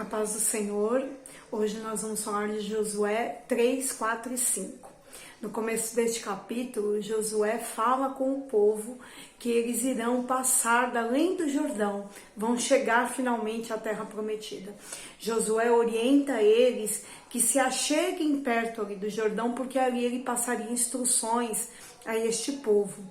A paz do Senhor. Hoje nós vamos falar de Josué 3, 4 e 5. No começo deste capítulo, Josué fala com o povo que eles irão passar da além do Jordão, vão chegar finalmente à terra prometida. Josué orienta eles que se acheguem perto ali do Jordão, porque ali ele passaria instruções a este povo.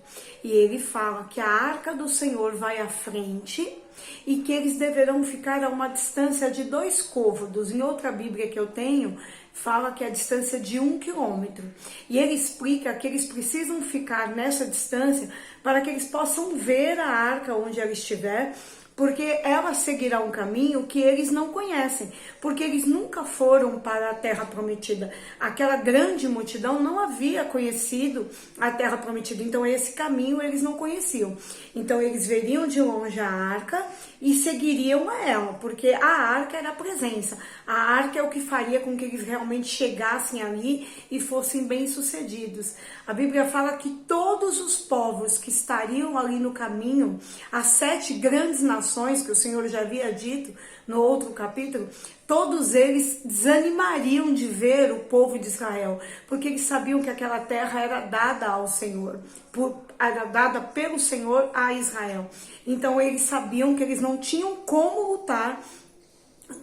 E ele fala que a arca do Senhor vai à frente e que eles deverão ficar a uma distância de 2 côvados. Em outra Bíblia que eu tenho, fala que é a distância de 1 quilômetro. E ele explica que eles precisam ficar nessa distância para que eles possam ver a arca onde ela estiver, porque ela seguirá um caminho que eles não conhecem, porque eles nunca foram para a terra prometida. Aquela grande multidão não havia conhecido a terra prometida, então esse caminho eles não conheciam. Então eles veriam de longe a arca e seguiriam a ela, porque a arca era a presença. A arca é o que faria com que eles realmente chegassem ali e fossem bem-sucedidos. A Bíblia fala que todos os povos que estariam ali no caminho, as 7 grandes nações que o Senhor já havia dito no outro capítulo, todos eles desanimariam de ver o povo de Israel, porque eles sabiam que aquela terra era dada ao Senhor, era dada pelo Senhor a Israel. Então eles sabiam que eles não tinham como lutar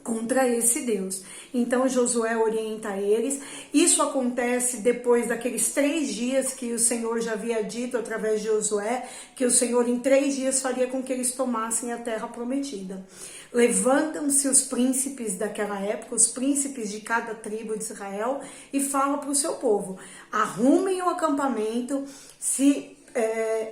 contra esse Deus. Então Josué orienta eles. Isso acontece depois daqueles 3 dias que o Senhor já havia dito através de Josué, que o Senhor em 3 dias faria com que eles tomassem a terra prometida. Levantam-se os príncipes daquela época, os príncipes de cada tribo de Israel, e falam para o seu povo: arrumem o acampamento, se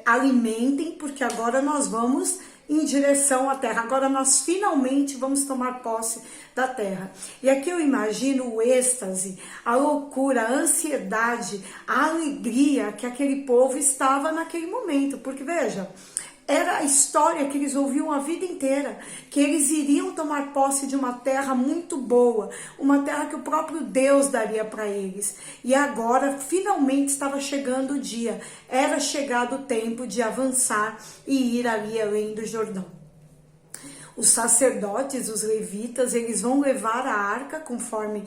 alimentem, porque agora nós vamos em direção à terra. Agora nós finalmente vamos tomar posse da terra. E aqui eu imagino o êxtase, a loucura, a ansiedade, a alegria que aquele povo estava naquele momento. Porque veja, era a história que eles ouviam a vida inteira, que eles iriam tomar posse de uma terra muito boa, uma terra que o próprio Deus daria para eles. E agora, finalmente, estava chegando o dia, era chegado o tempo de avançar e ir ali além do Jordão. Os sacerdotes, os levitas, eles vão levar a arca, conforme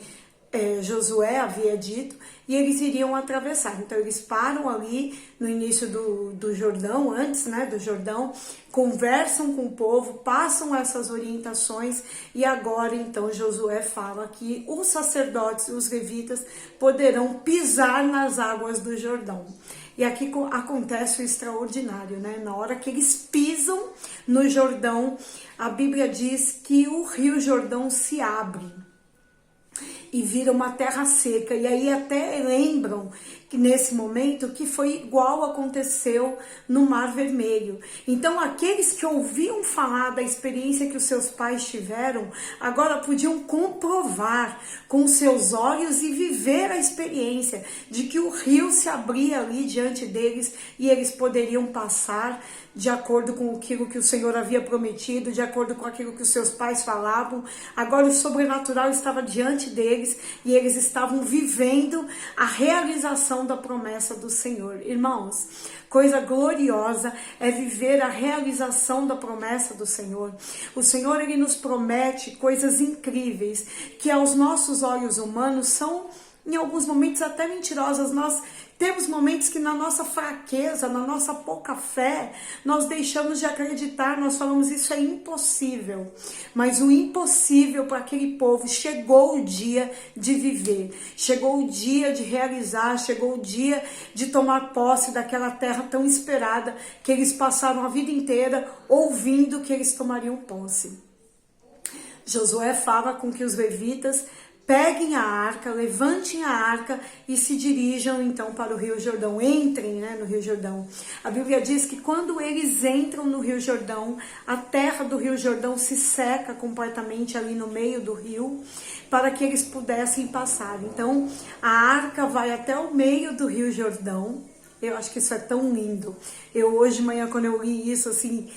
Josué havia dito, e eles iriam atravessar. Então eles param ali no início do Jordão, antes do Jordão, conversam com o povo, passam essas orientações, e agora então Josué fala que os sacerdotes, os levitas, poderão pisar nas águas do Jordão. E aqui acontece o extraordinário, Na hora que eles pisam no Jordão, a Bíblia diz que o rio Jordão se abre e vira uma terra seca. E aí até lembram que nesse momento que foi igual aconteceu no Mar Vermelho. Então aqueles que ouviam falar da experiência que os seus pais tiveram, agora podiam comprovar com seus olhos e viver a experiência de que o rio se abria ali diante deles e eles poderiam passar de acordo com aquilo que o Senhor havia prometido, de acordo com aquilo que os seus pais falavam. Agora o sobrenatural estava diante deles e eles estavam vivendo a realização da promessa do Senhor. Irmãos, coisa gloriosa é viver a realização da promessa do Senhor. O Senhor, Ele nos promete coisas incríveis que aos nossos olhos humanos são, em alguns momentos, até mentirosas. Nós temos momentos que na nossa fraqueza, na nossa pouca fé, nós deixamos de acreditar, nós falamos isso é impossível. Mas o impossível para aquele povo, chegou o dia de viver, chegou o dia de realizar, chegou o dia de tomar posse daquela terra tão esperada que eles passaram a vida inteira ouvindo que eles tomariam posse. Josué fala com que os levitas peguem a arca, levantem a arca e se dirijam então para o Rio Jordão. Entrem no Rio Jordão. A Bíblia diz que quando eles entram no Rio Jordão, a terra do Rio Jordão se seca completamente ali no meio do rio, para que eles pudessem passar. Então a arca vai até o meio do Rio Jordão Eu acho que isso é tão lindo. Eu hoje de manhã, quando eu li isso, assim,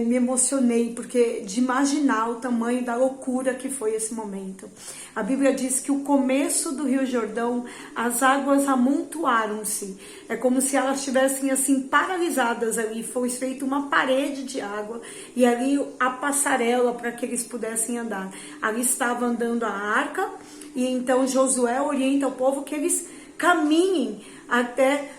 me emocionei, porque de imaginar o tamanho da loucura que foi esse momento. A Bíblia diz que o começo do Rio Jordão, as águas amontoaram-se. É como se elas estivessem assim paralisadas ali. Foi feita uma parede de água e ali a passarela para que eles pudessem andar. Ali estava andando a arca e então Josué orienta o povo que eles caminhem até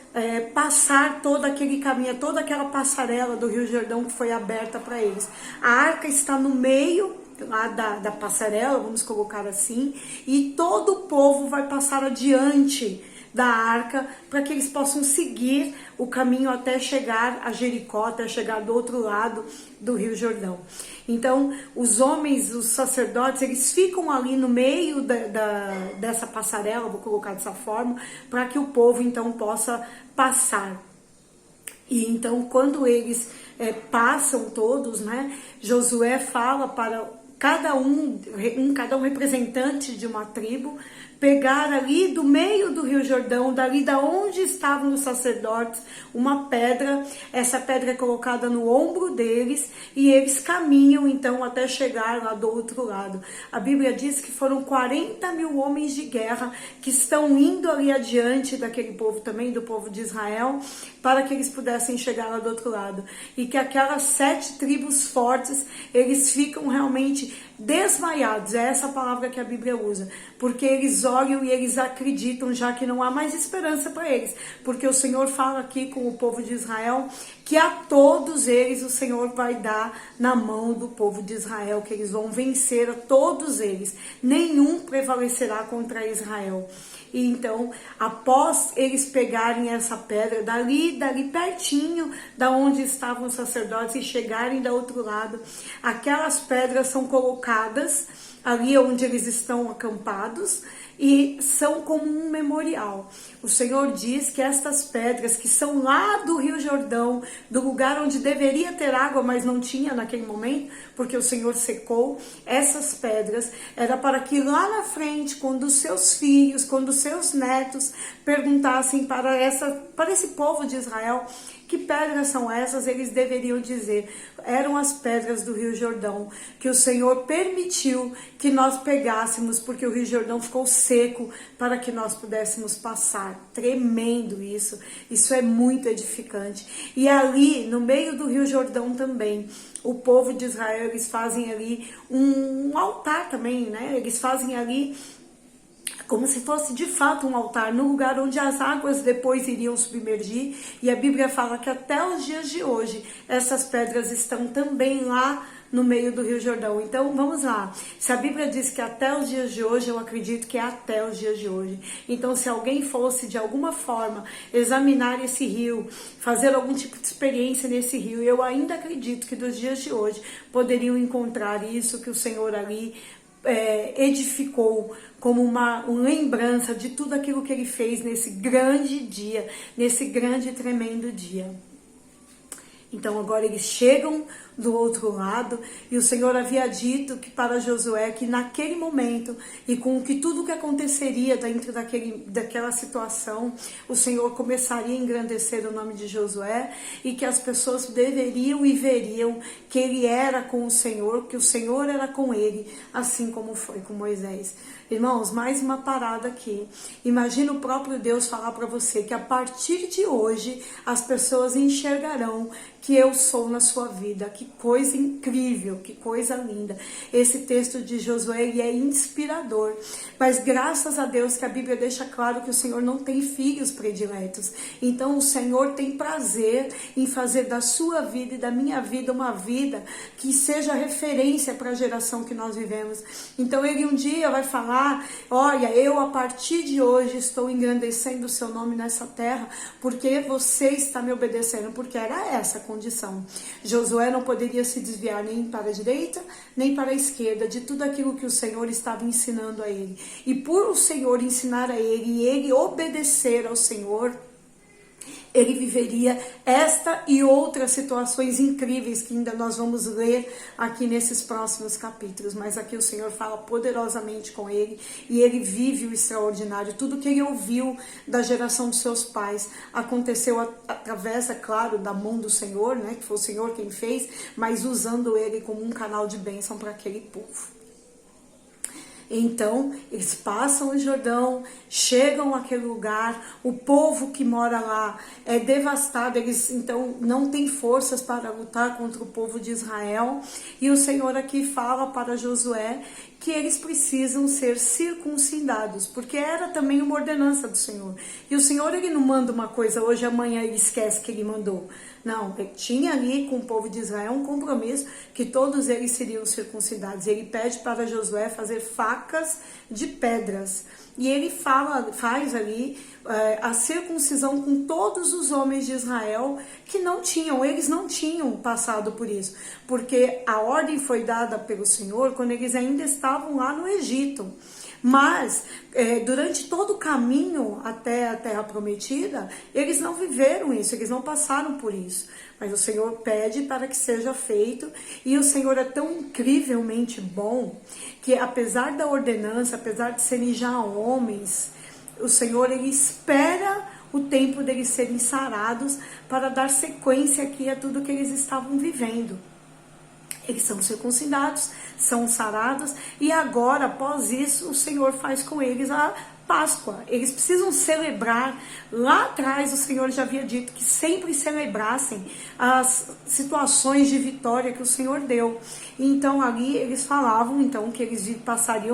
passar todo aquele caminho, toda aquela passarela do Rio Jordão que foi aberta para eles. A arca está no meio lá da passarela, vamos colocar assim, e todo o povo vai passar adiante da arca para que eles possam seguir o caminho até chegar a Jericó, até chegar do outro lado do Rio Jordão. Então, os homens, os sacerdotes, eles ficam ali no meio dessa passarela, vou colocar dessa forma, para que o povo então possa passar. E então, quando eles passam todos, né, Josué fala para cada um representante de uma tribo, pegar ali do meio do Rio Jordão, dali da onde estavam os sacerdotes, uma pedra. Essa pedra é colocada no ombro deles e eles caminham então até chegar lá do outro lado. A Bíblia diz que foram 40 mil homens de guerra que estão indo ali adiante daquele povo também, do povo de Israel, para que eles pudessem chegar lá do outro lado. E que aquelas 7 tribos fortes, eles ficam realmente desmaiados, é essa palavra que a Bíblia usa, porque eles olham e eles acreditam já que não há mais esperança para eles, porque o Senhor fala aqui com o povo de Israel que a todos eles o Senhor vai dar na mão do povo de Israel, que eles vão vencer a todos eles, nenhum prevalecerá contra Israel. E então, após eles pegarem essa pedra dali pertinho da onde estavam os sacerdotes e chegarem do outro lado, aquelas pedras são colocadas ali onde eles estão acampados e são como um memorial. O Senhor diz que estas pedras que são lá do Rio Jordão, do lugar onde deveria ter água, mas não tinha naquele momento, porque o Senhor secou, essas pedras era para que lá na frente, quando os seus filhos, quando os seus netos perguntassem para esse povo de Israel, que pedras são essas? Eles deveriam dizer, eram as pedras do Rio Jordão, que o Senhor permitiu que nós pegássemos, porque o Rio Jordão ficou seco para que nós pudéssemos passar. Tremendo isso, isso é muito edificante. E ali, no meio do Rio Jordão também, o povo de Israel, eles fazem ali um altar também, né? Eles fazem ali como se fosse de fato um altar, no lugar onde as águas depois iriam submergir, e a Bíblia fala que até os dias de hoje, essas pedras estão também lá no meio do Rio Jordão. Então, vamos lá. Se a Bíblia diz que até os dias de hoje, eu acredito que é até os dias de hoje. Então, se alguém fosse, de alguma forma, examinar esse rio, fazer algum tipo de experiência nesse rio, eu ainda acredito que dos dias de hoje poderiam encontrar isso que o Senhor ali edificou como uma lembrança de tudo aquilo que ele fez nesse grande dia, nesse grande e tremendo dia. Então agora eles chegam do outro lado e o Senhor havia dito que para Josué que naquele momento e com que tudo que aconteceria dentro daquela situação, o Senhor começaria a engrandecer o nome de Josué e que as pessoas deveriam e veriam que ele era com o Senhor, que o Senhor era com ele, assim como foi com Moisés. Irmãos, mais uma parada aqui. Imagina o próprio Deus falar para você que a partir de hoje as pessoas enxergarão que eu sou na sua vida. Que coisa incrível, que coisa linda. Esse texto de Josué é inspirador. Mas graças a Deus que a Bíblia deixa claro que o Senhor não tem filhos prediletos. Então o Senhor tem prazer em fazer da sua vida e da minha vida uma vida que seja referência para a geração que nós vivemos. Então ele um dia vai falar: olha, eu a partir de hoje estou engrandecendo o seu nome nessa terra, porque você está me obedecendo, porque era essa a condição. Josué não poderia se desviar nem para a direita, nem para a esquerda, de tudo aquilo que o Senhor estava ensinando a ele. E por o Senhor ensinar a ele, e ele obedecer ao Senhor, ele viveria esta e outras situações incríveis que ainda nós vamos ler aqui nesses próximos capítulos. Mas aqui o Senhor fala poderosamente com ele e ele vive o extraordinário. Tudo que ele ouviu da geração dos seus pais aconteceu através, é claro, da mão do Senhor, né? Que foi o Senhor quem fez, mas usando ele como um canal de bênção para aquele povo. Então, eles passam o Jordão, chegam àquele lugar, o povo que mora lá é devastado, eles então não têm forças para lutar contra o povo de Israel, e o Senhor aqui fala para Josué que eles precisam ser circuncidados, porque era também uma ordenança do Senhor. E o Senhor, ele não manda uma coisa hoje, amanhã ele esquece que ele mandou. Não, ele tinha ali com o povo de Israel um compromisso que todos eles seriam circuncidados. Ele pede para Josué fazer facas de pedras. E ele faz ali a circuncisão com todos os homens de Israel que eles não tinham passado por isso. Porque a ordem foi dada pelo Senhor quando eles ainda estavam lá no Egito. Mas, durante todo o caminho até a Terra Prometida, eles não viveram isso, eles não passaram por isso. Mas o Senhor pede para que seja feito, e o Senhor é tão incrivelmente bom, que apesar da ordenança, apesar de serem já homens, o Senhor, ele espera o tempo deles serem sarados para dar sequência aqui a tudo que eles estavam vivendo. Eles são circuncidados, são sarados, e agora, após isso, o Senhor faz com eles a Páscoa. Eles precisam celebrar. Lá atrás o Senhor já havia dito que sempre celebrassem as situações de vitória que o Senhor deu. Então ali eles falavam então que eles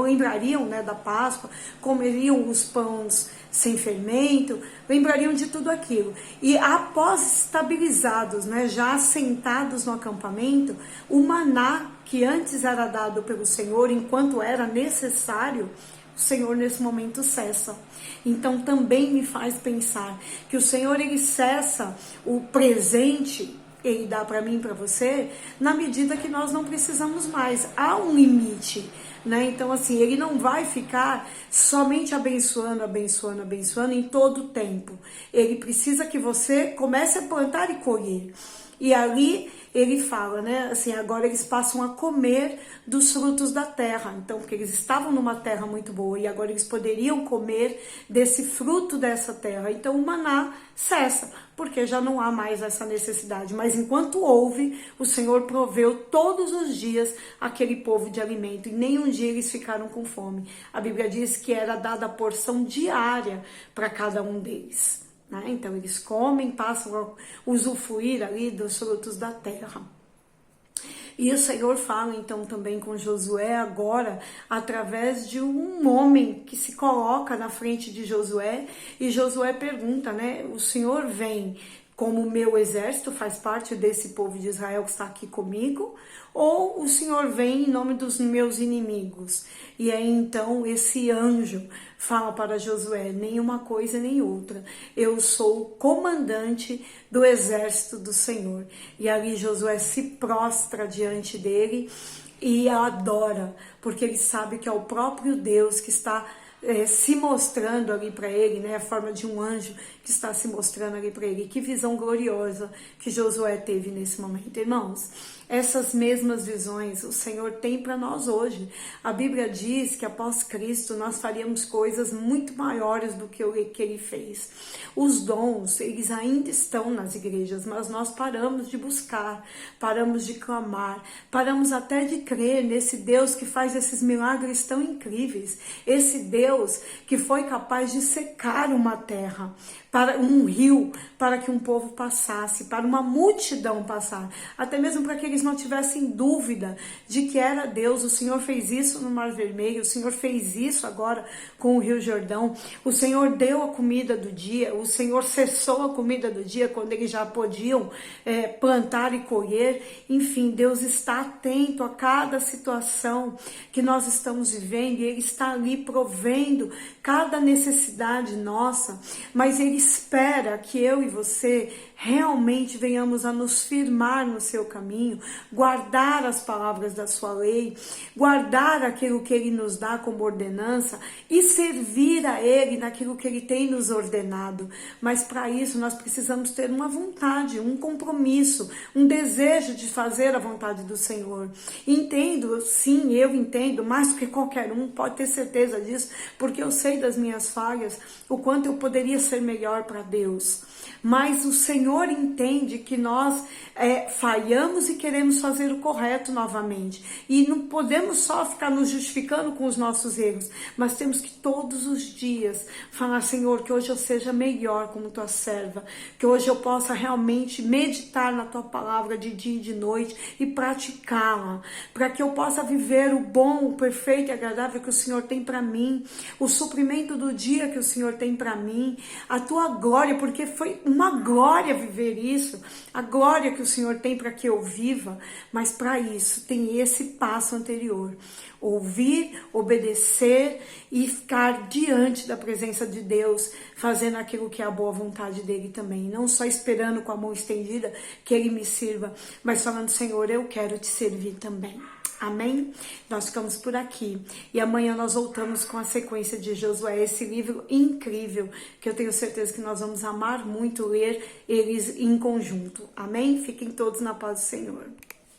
lembrariam, né, da Páscoa, comeriam os pães sem fermento, lembrariam de tudo aquilo. E após estabilizados, né, já assentados no acampamento, o maná que antes era dado pelo Senhor enquanto era necessário, o Senhor nesse momento cessa. Então também me faz pensar que o Senhor, ele cessa o presente, ele dá para mim e para você, na medida que nós não precisamos mais. Há um limite, né? Então assim, ele não vai ficar somente abençoando em todo o tempo. Ele precisa que você comece a plantar e colher. E ali ele fala, né, assim, agora eles passam a comer dos frutos da terra. Então, porque eles estavam numa terra muito boa e agora eles poderiam comer desse fruto dessa terra. Então o maná cessa, porque já não há mais essa necessidade. Mas enquanto houve, o Senhor proveu todos os dias aquele povo de alimento, e nenhum dia eles ficaram com fome. A Bíblia diz que era dada a porção diária para cada um deles. Então eles comem, passam a usufruir ali dos frutos da terra. E o Senhor fala então também com Josué agora, através de um homem que se coloca na frente de Josué, e Josué pergunta, né, o Senhor vem como o meu exército, faz parte desse povo de Israel que está aqui comigo, ou o Senhor vem em nome dos meus inimigos? E aí então esse anjo fala para Josué, nem uma coisa nem outra, eu sou o comandante do exército do Senhor. E ali Josué se prostra diante dele e adora, porque ele sabe que é o próprio Deus que está se mostrando ali para ele, né, a forma de um anjo que está se mostrando ali para ele. Que visão gloriosa que Josué teve nesse momento. Irmãos, essas mesmas visões o Senhor tem para nós hoje. A Bíblia diz que após Cristo nós faríamos coisas muito maiores do que o que ele fez. Os dons, eles ainda estão nas igrejas, mas nós paramos de buscar, paramos de clamar, paramos até de crer nesse Deus que faz esses milagres tão incríveis, esse Deus que foi capaz de secar uma terra, para um rio, para que um povo passasse, para uma multidão passar, até mesmo para que eles não tivessem dúvida de que era Deus. O Senhor fez isso no Mar Vermelho, o Senhor fez isso agora com o Rio Jordão, o Senhor deu a comida do dia, o Senhor cessou a comida do dia quando eles já podiam plantar e colher. Enfim, Deus está atento a cada situação que nós estamos vivendo, e Ele está ali provendo cada necessidade nossa, mas Ele espera que eu e você realmente venhamos a nos firmar no seu caminho, guardar as palavras da sua lei, guardar aquilo que ele nos dá como ordenança e servir a ele naquilo que ele tem nos ordenado. Mas para isso nós precisamos ter uma vontade, um compromisso, um desejo de fazer a vontade do Senhor. Entendo, sim, eu entendo, mais do que qualquer um, pode ter certeza disso, porque eu sei das minhas falhas, o quanto eu poderia ser melhor para Deus. Mas o Senhor entende que nós falhamos e queremos fazer o correto novamente. E não podemos só ficar nos justificando com os nossos erros, mas temos que todos os dias falar: Senhor, que hoje eu seja melhor como tua serva, que hoje eu possa realmente meditar na tua palavra de dia e de noite e praticá-la, para que eu possa viver o bom, o perfeito e agradável que o Senhor tem para mim, o suprimento do dia que o Senhor tem para mim, a tua glória, porque foi uma glória viver isso, a glória que o Senhor tem para que eu viva. Mas para isso tem esse passo anterior: ouvir, obedecer e ficar diante da presença de Deus, fazendo aquilo que é a boa vontade dele também, não só esperando com a mão estendida que ele me sirva, mas falando: Senhor, eu quero te servir também. Amém? Nós ficamos por aqui e amanhã nós voltamos com a sequência de Josué, esse livro incrível que eu tenho certeza que nós vamos amar muito ler eles em conjunto. Amém? Fiquem todos na paz do Senhor.